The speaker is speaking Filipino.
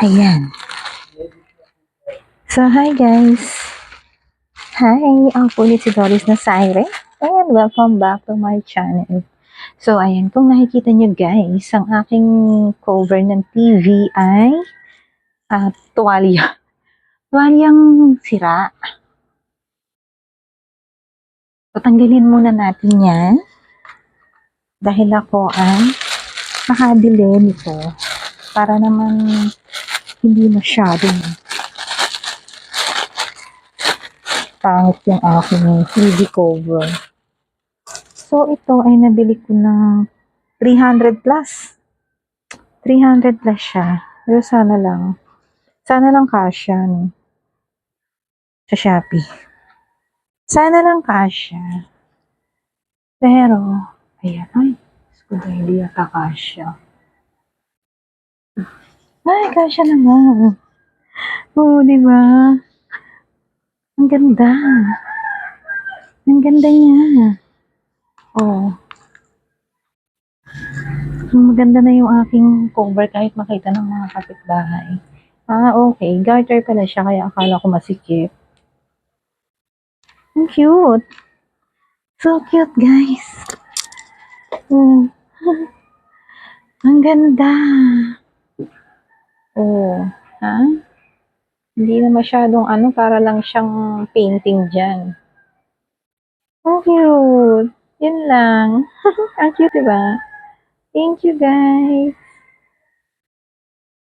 Ayan. So, hi guys. Hi, ako po ulit si Doris na Siren. And welcome back to my channel. So, ayan, kung nakikita nyo guys, ang aking cover ng TV ay tuwalya. Tuwalyang sira. So, tanggalin muna natin yan. Dahil ako ay nakabili nito. Para naman hindi masyadong pangit yung aking TV cover. So, ito ay nabili ko ng 300 plus. 300 plus siya. Pero sana lang kasya, no? Sa Shopee. Sana lang kasya. Pero, ayan, ay, skuda, hindi yata kasya. Ay, kasya naman. Oo, di ba? Ang ganda. Ang ganda niya. Oh. Maganda na yung aking cover kahit makita ng mga kapitbahay. Okay. Garter pala siya kaya akala ko masikip. Ang cute. So cute, guys. Oh. Ang ganda. Oh. Ha? Hindi na masyadong para lang siyang painting dyan. Ang cute. Yun lang. Ang cute, diba? Thank you, guys.